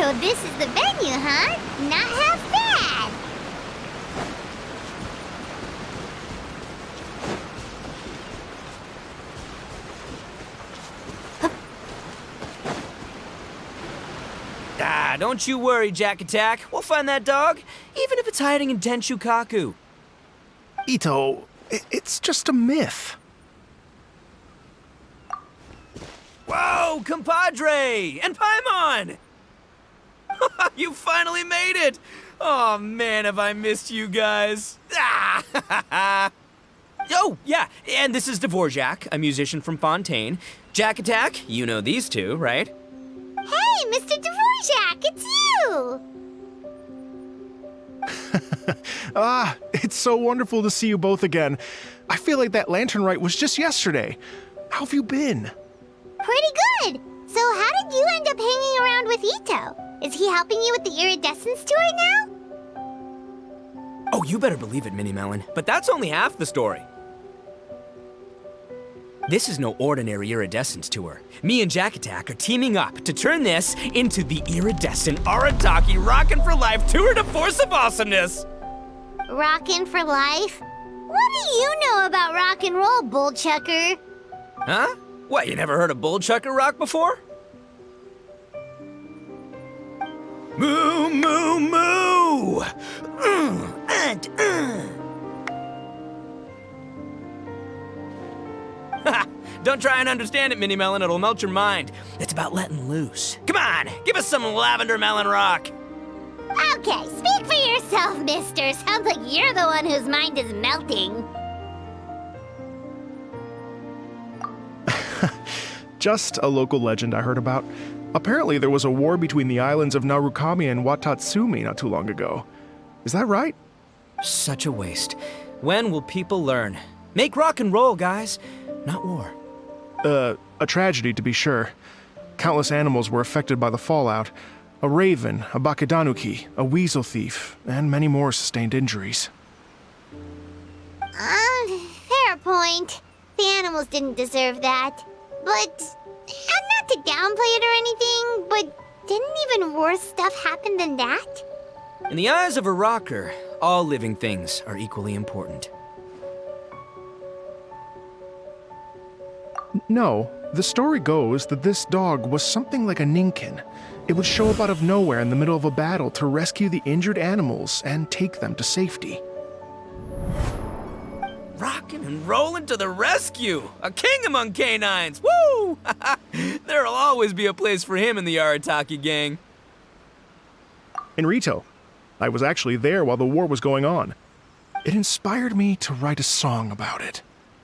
So this is the venue, huh? Not half bad. Ah, don't you worry, Jack Attack. We'll find that dog, even if it's hiding in Denshukaku. Ito, it's just a myth. Whoa, compadre! And Paimon! You finally made it! Oh man, have I missed you guys. Ah! Oh, yeah, and this is Dvorak, a musician from Fontaine. Jack Attack, you know these two, right? Hey, Mr. Dvorak, it's you! It's so wonderful to see you both again. I feel like that lantern rite was just yesterday. How have you been? Pretty good. So how did you end up hanging around with Ito? Is he helping you with the Iridescence tour now? Oh, you better believe it, Minnie Melon. But that's only half the story. This is no ordinary Iridescence tour. Me and Jack Attack are teaming up to turn this into the Iridescent Arataki Rockin for Life Tour de Force of Awesomeness. Rockin' for life? What do you know about rock and roll, bullchucker? Huh? What, you never heard of Bullchucker Rock before? Moo, moo, moo! Don't try and understand it, Minnie Melon. It'll melt your mind. It's about letting loose. Come on, give us some lavender melon rock. Okay, speak for yourself, mister. Sounds like you're the one whose mind is melting. Just a local legend I heard about. Apparently there was a war between the islands of Narukami and Watatsumi not too long ago. Is that right? Such a waste. When will people learn? Make rock and roll, guys, not war. A tragedy to be sure. Countless animals were affected by the fallout. A raven, a bakedanuki, a weasel thief, and many more sustained injuries. Fair point. The animals didn't deserve that. But, and not to downplay it or anything, but didn't even worse stuff happen than that? In the eyes of a rocker, all living things are equally important. No, the story goes that this dog was something like a ninkin. It would show up out of nowhere in the middle of a battle to rescue the injured animals and take them to safety. Rockin' and rollin' to the rescue! A king among canines! Woo! There'll always be a place for him in the Arataki gang. In Rito, I was actually there while the war was going on. It inspired me to write a song about it.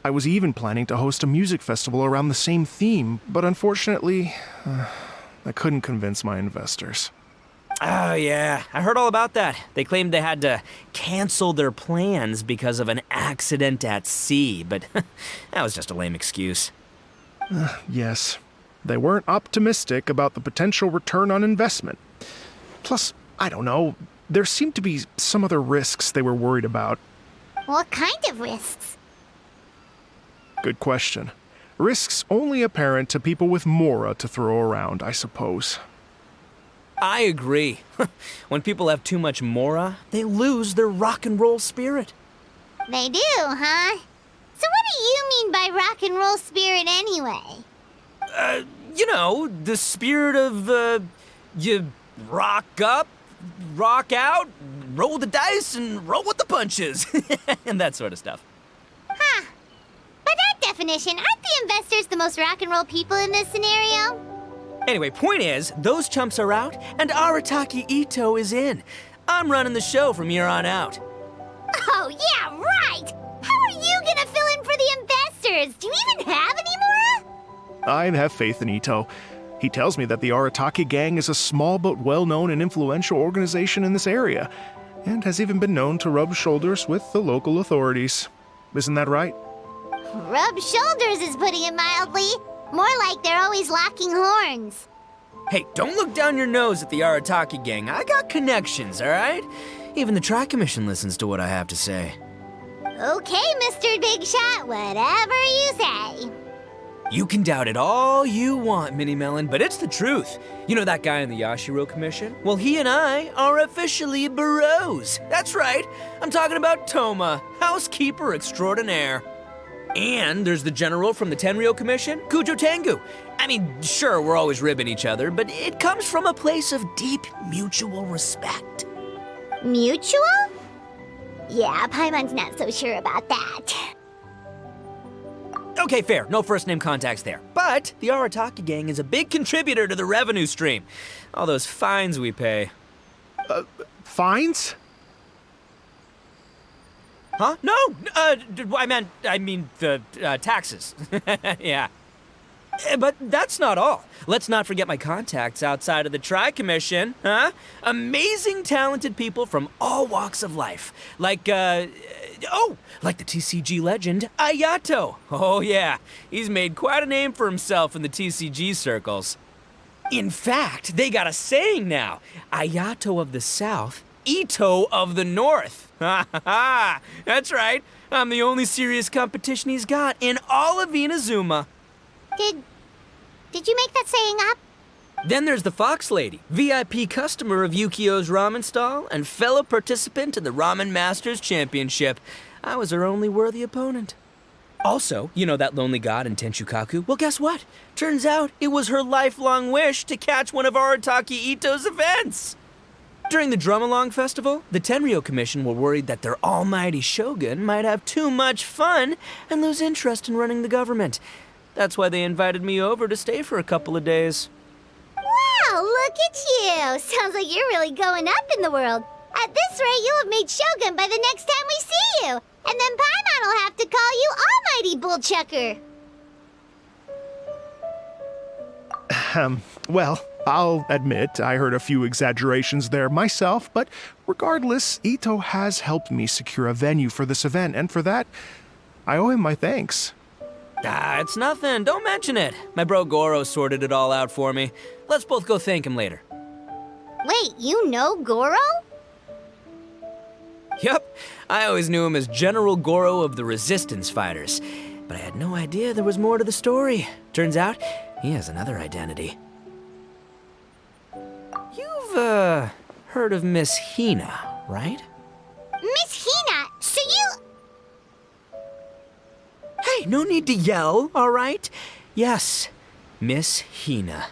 I was even planning to host a music festival around the same theme, but unfortunately, I couldn't convince my investors. Oh yeah, I heard all about that. They claimed they had to cancel their plans because of an accident at sea, but that was just a lame excuse. Yes, they weren't optimistic about the potential return on investment. Plus, I don't know, there seemed to be some other risks they were worried about. What kind of risks? Good question. Risks only apparent to people with mora to throw around, I suppose. I agree. When people have too much mora, they lose their rock and roll spirit. They do, huh? So what do you mean by rock and roll spirit anyway? You know, the spirit of, you rock up, rock out, roll the dice, and roll with the punches. And that sort of stuff. Huh. By that definition, aren't the investors the most rock and roll people in this scenario? Anyway, point is, those chumps are out, and Arataki Ito is in. I'm running the show from here on out. Oh, yeah, right! How are you gonna fill in for the investors? Do you even have any more? I have faith in Ito. He tells me that the Arataki gang is a small but well-known and influential organization in this area, and has even been known to rub shoulders with the local authorities. Isn't that right? Rub shoulders is putting it mildly. More like they're always locking horns. Hey, don't look down your nose at the Arataki gang. I got connections, all right? Even the Tri-Commission listens to what I have to say. Okay, Mr. Big Shot, whatever you say. You can doubt it all you want, Mini Melon, but it's the truth. You know that guy in the Yashiro Commission? Well, he and I are officially bros. That's right. I'm talking about Toma, housekeeper extraordinaire. And there's the general from the Tenryou Commission, Kujo Tengu. I mean, sure, we're always ribbing each other, but it comes from a place of deep mutual respect. Mutual? Yeah, Paimon's not so sure about that. Okay, fair. No first-name contacts there. But the Arataki gang is a big contributor to the revenue stream. All those fines we pay. Fines? Huh? No! I mean the taxes. Yeah. But that's not all. Let's not forget my contacts outside of the Tri-Commission, huh? Amazing, talented people from all walks of life. Like the TCG legend, Ayato. Oh yeah, he's made quite a name for himself in the TCG circles. In fact, they got a saying now. Ayato of the South, Ito of the North. Ha ha ha! That's right. I'm the only serious competition he's got in all of Inazuma. Did you make that saying up? Then there's the Fox Lady, VIP customer of Yukio's ramen stall and fellow participant in the Ramen Masters Championship. I was her only worthy opponent. Also, you know that lonely god in Tenchukaku? Well, guess what? Turns out it was her lifelong wish to catch one of Arataki Ito's events. During the Drum-Along Festival, the Tenryou Commission were worried that their almighty shogun might have too much fun and lose interest in running the government. That's why they invited me over to stay for a couple of days. Wow, look at you! Sounds like you're really going up in the world. At this rate, you'll have made Shogun by the next time we see you. And then Paimon will have to call you Almighty Bullchucker. Well, I'll admit I heard a few exaggerations there myself, but regardless, Ito has helped me secure a venue for this event, and for that, I owe him my thanks. Ah, it's nothing. Don't mention it. My bro Goro sorted it all out for me. Let's both go thank him later. Wait, you know Goro? Yep, I always knew him as General Goro of the Resistance Fighters, but I had no idea there was more to the story. Turns out, he has another identity. You've, heard of Miss Hina, right? Miss Hina, so you... Hey, no need to yell, all right? Yes, Miss Hina.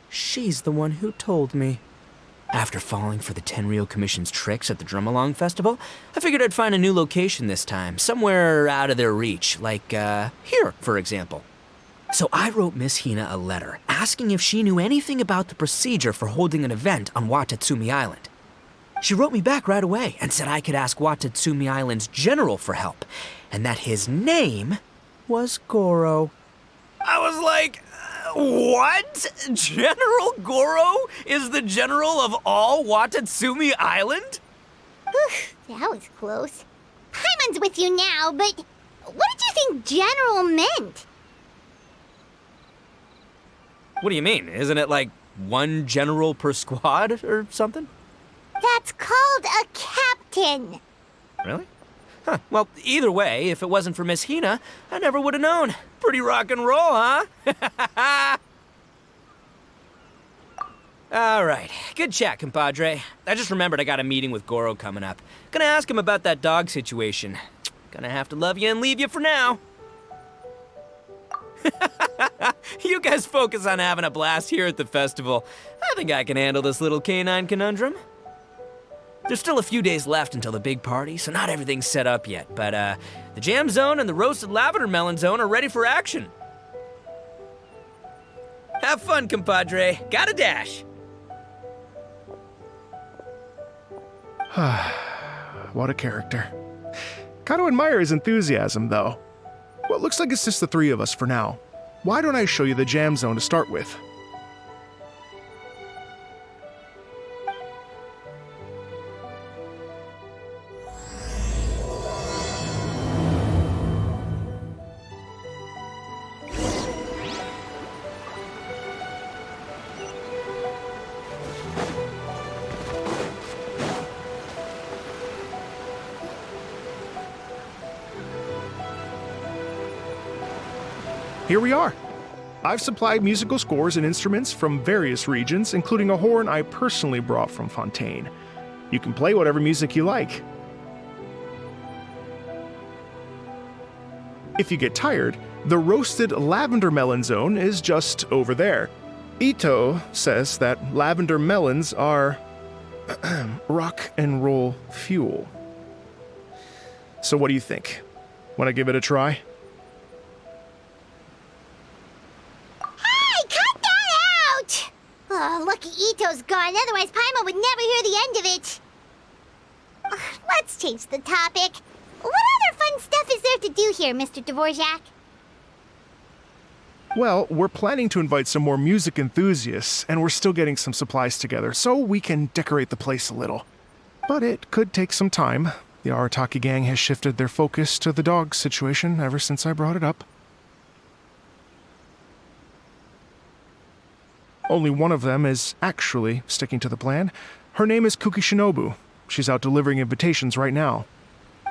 She's the one who told me. After falling for the Tenryou Commission's tricks at the Drum-Along Festival, I figured I'd find a new location this time, somewhere out of their reach, like, here, for example. So I wrote Miss Hina a letter, asking if she knew anything about the procedure for holding an event on Watatsumi Island. She wrote me back right away and said I could ask Watatsumi Island's general for help, and that his name was Goro. I was like, what? General Goro is the general of all Watatsumi Island? Whew, that was close. Paimon's with you now, but what did you think general meant? What do you mean? Isn't it like one general per squad or something? That's called a captain. Really? Huh. Well, either way, if it wasn't for Miss Hina, I never would have known. Pretty rock and roll, huh? All right. Good chat, compadre. I just remembered I got a meeting with Goro coming up. Gonna ask him about that dog situation. Gonna have to love you and leave you for now. You guys focus on having a blast here at the festival. I think I can handle this little canine conundrum. There's still a few days left until the big party, so not everything's set up yet, but the jam zone and the roasted lavender melon zone are ready for action. Have fun, compadre. Gotta dash. What a character. Gotta admire his enthusiasm, though. Well, it looks like it's just the three of us for now. Why don't I show you the jam zone to start with? here we are. I've supplied musical scores and instruments from various regions, including a horn I personally brought from Fontaine. You can play whatever music you like. If you get tired, the roasted lavender melon zone is just over there. Ito says that lavender melons are rock and roll fuel. So what do you think? Want to give it a try? Hey, cut that out! Oh, lucky Ito's gone, otherwise Paimon would never hear the end of it. Let's change the topic. What other fun stuff is there to do here, Mr. Dvorak? Well, we're planning to invite some more music enthusiasts, and we're still getting some supplies together, so we can decorate the place a little. But it could take some time. The Arataki gang has shifted their focus to the dog situation ever since I brought it up. Only one of them is actually sticking to the plan. Her name is Kuki Shinobu. She's out delivering invitations right now.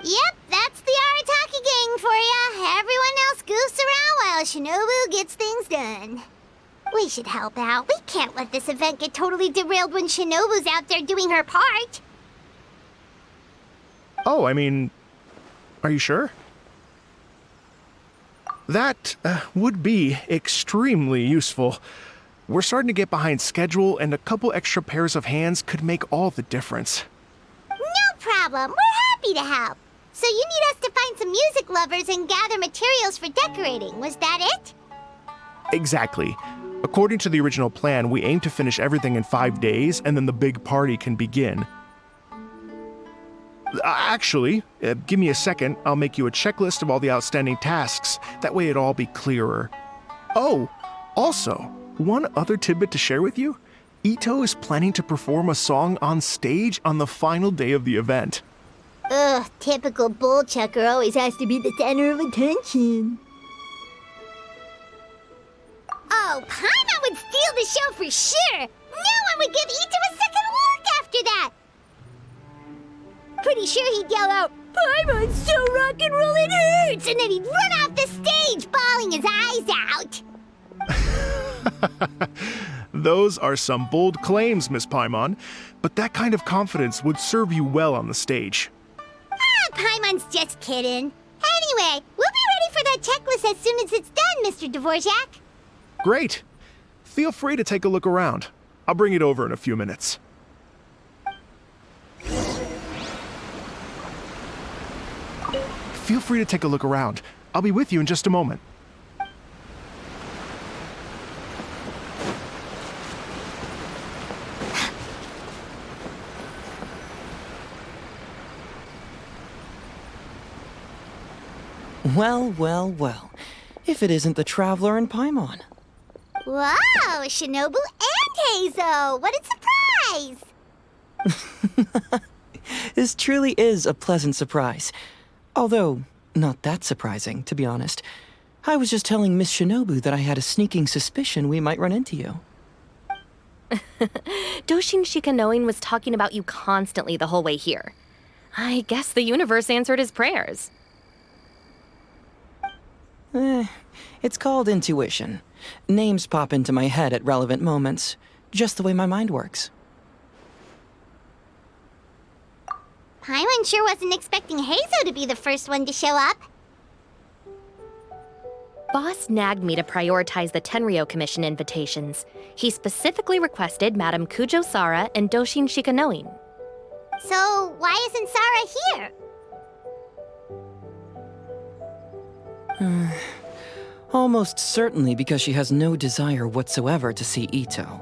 Yep, that's the Arataki gang for ya. Everyone else goofs around while Shinobu gets things done. We should help out. We can't let this event get totally derailed when Shinobu's out there doing her part. Oh, I mean, are you sure? That would be extremely useful. We're starting to get behind schedule, and a couple extra pairs of hands could make all the difference. No problem. We're happy to help. So you need us to find some music lovers and gather materials for decorating. Was that it? Exactly. According to the original plan, we aim to finish everything in 5 days, and then the big party can begin. Actually, give me a second. I'll make you a checklist of all the outstanding tasks. That way it'll all be clearer. Oh, also, one other tidbit to share with you. Ito is planning to perform a song on stage on the final day of the event. Ugh, typical bullchucker always has to be the center of attention. Oh, Paimon would steal the show for sure! No one would give Ito a second look after that! Pretty sure he'd yell out, "Paimon's so rock and roll it hurts!" And then he'd run off the stage, bawling his eyes out! Those are some bold claims, Miss Paimon, but that kind of confidence would serve you well on the stage. Paimon's just kidding. Anyway, we'll be ready for that checklist as soon as it's done, Mr. Dvorak. Great. Feel free to take a look around. I'll bring it over in a few minutes. Feel free to take a look around. I'll be with you in just a moment. Well, well, well. If it isn't the Traveler and Paimon. Wow, Shinobu and Heizo! What a surprise! This truly is a pleasant surprise. Although, not that surprising, to be honest. I was just telling Miss Shinobu that I had a sneaking suspicion we might run into you. Doshin Shikanoin was talking about you constantly the whole way here. I guess the universe answered his prayers. It's called intuition. Names pop into my head at relevant moments, just the way my mind works. Paimon sure wasn't expecting Heizo to be the first one to show up. Boss nagged me to prioritize the Tenryo Commission invitations. He specifically requested Madame Kujo Sara and Doshin Shikanoin. So, why isn't Sara here? Almost certainly because she has no desire whatsoever to see Ito.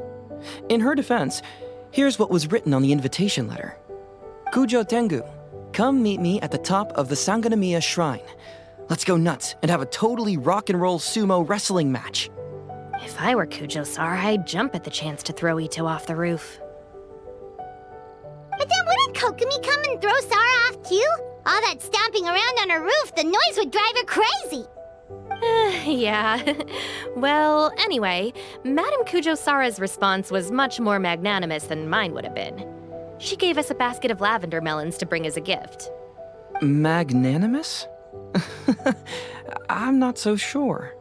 In her defense, here's what was written on the invitation letter. Kujo Tengu, come meet me at the top of the Sanganamiya Shrine. Let's go nuts and have a totally rock and roll sumo wrestling match. If I were Kujo Sara, I'd jump at the chance to throw Ito off the roof. But then wouldn't Kokomi come and throw Sara off too? All that stomping around on her roof, the noise would drive her crazy. Yeah. Well, anyway, Madame Kujo Sara's response was much more magnanimous than mine would have been. She gave us a basket of lavender melons to bring as a gift. Magnanimous? I'm not so sure.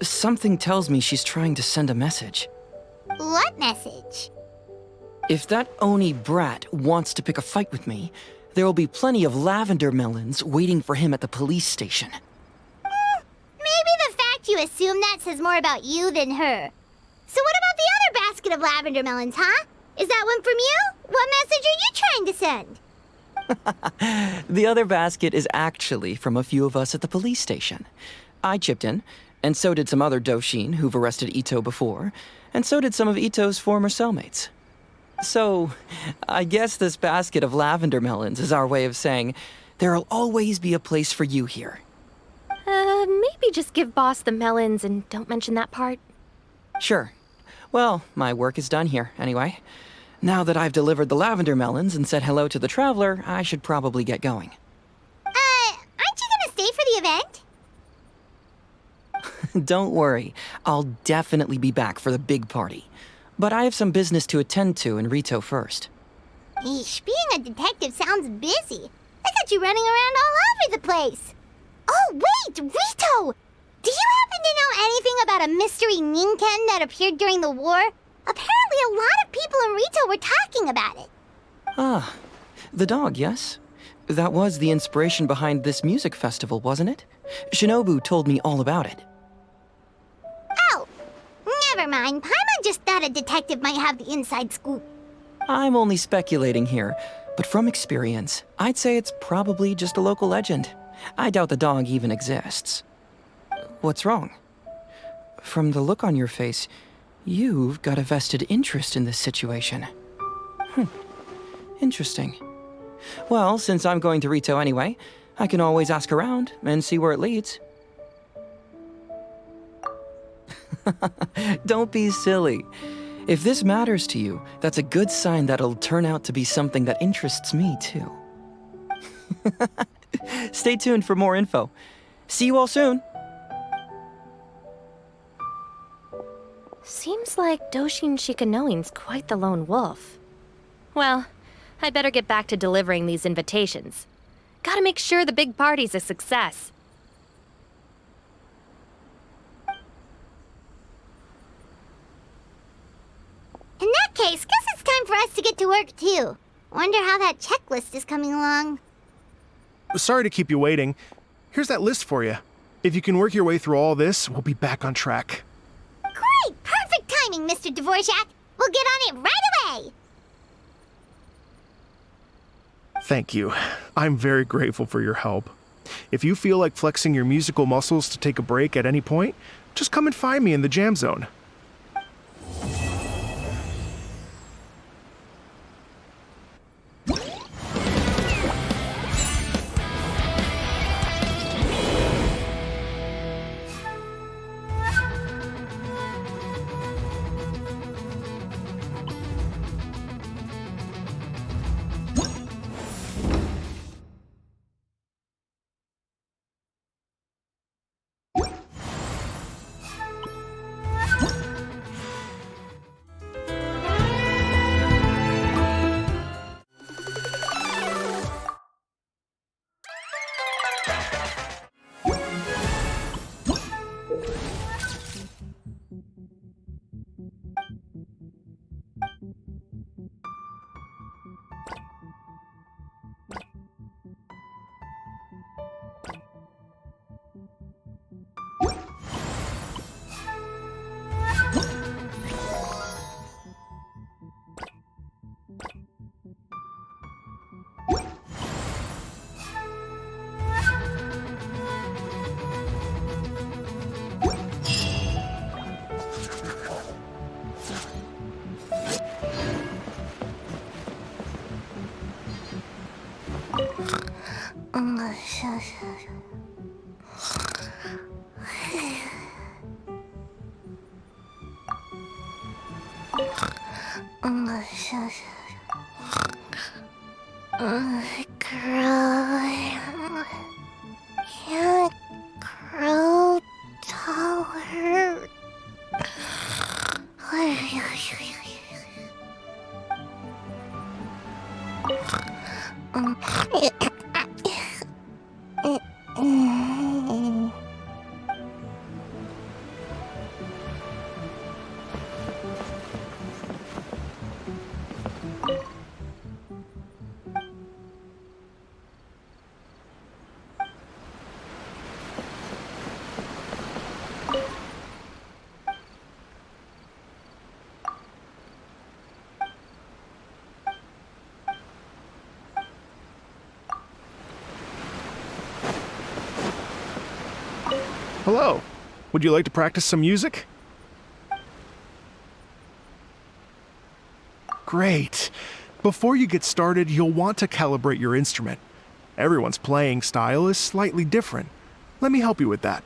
Something tells me she's trying to send a message. What message? If that Oni brat wants to pick a fight with me, there will be plenty of lavender melons waiting for him at the police station. Maybe the fact you assume that says more about you than her. So what about the other basket of lavender melons, huh? Is that one from you? What message are you trying to send? The other basket is actually from a few of us at the police station. I chipped in, and so did some other Doshin who've arrested Ito before, and so did some of Ito's former cellmates. So, I guess this basket of lavender melons is our way of saying, there'll always be a place for you here. Maybe just give Boss the melons and don't mention that part. Sure. Well, my work is done here, anyway. Now that I've delivered the lavender melons and said hello to the traveler, I should probably get going. Aren't you gonna stay for the event? Don't worry, I'll definitely be back for the big party. But I have some business to attend to in Rito first. Eesh, being a detective sounds busy. I got you running around all over the place. Oh, wait, Rito! Do you happen to know anything about a mystery Ninken that appeared during the war? Apparently a lot of people in Rito were talking about it. Ah, the dog, yes? That was the inspiration behind this music festival, wasn't it? Shinobu told me all about it. Oh, never mind. Paimon just thought a detective might have the inside scoop. I'm only speculating here, but from experience, I'd say it's probably just a local legend. I doubt the dog even exists. What's wrong? From the look on your face, you've got a vested interest in this situation. Interesting. Well, since I'm going to Rito anyway, I can always ask around and see where it leads. Don't be silly. If this matters to you, that's a good sign that it'll turn out to be something that interests me too. Stay tuned for more info. See you all soon. Seems like Doshin Shikanoin's quite the lone wolf. Well, I'd better get back to delivering these invitations. Gotta make sure the big party's a success. In that case, guess it's time for us to get to work too. Wonder how that checklist is coming along. Sorry to keep you waiting. Here's that list for you. If you can work your way through all this, we'll be back on track. Great! Perfect timing, Mr. Dvorak. We'll get on it right away! Thank you. I'm very grateful for your help. If you feel like flexing your musical muscles to take a break at any point, just come and find me in the jam zone. Can't grow taller. Hello. Would you like to practice some music? Great. Before you get started, you'll want to calibrate your instrument. Everyone's playing style is slightly different. Let me help you with that.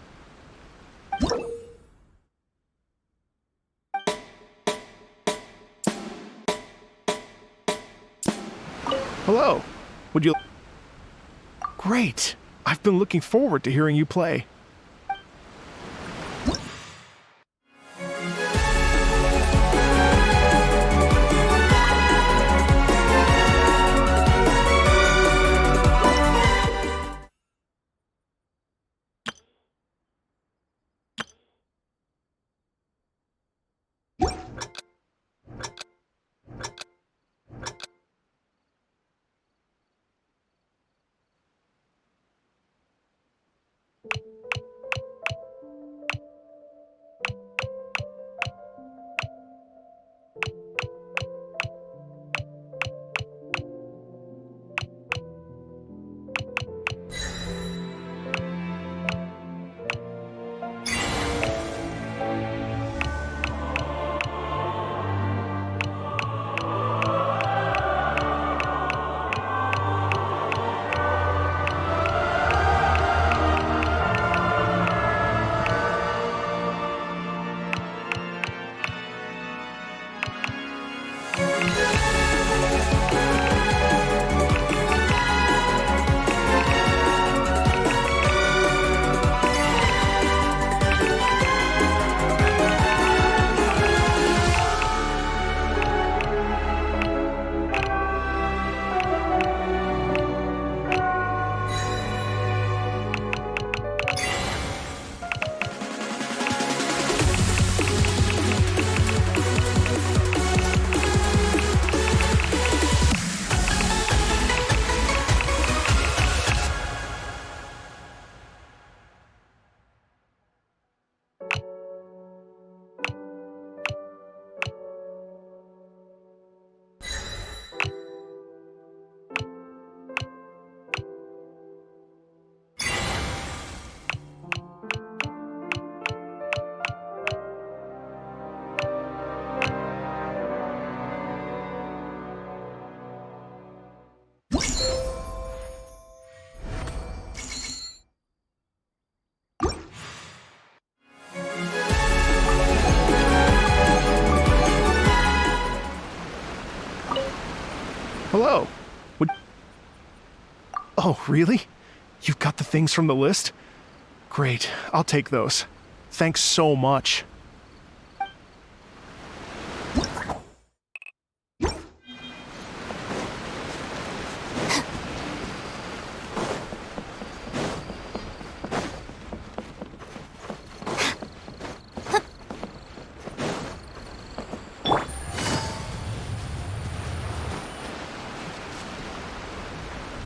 Hello. Would you... Great. I've been looking forward to hearing you play. Hello. Would... Oh, really? You've got the things from the list? Great, I'll take those. Thanks so much.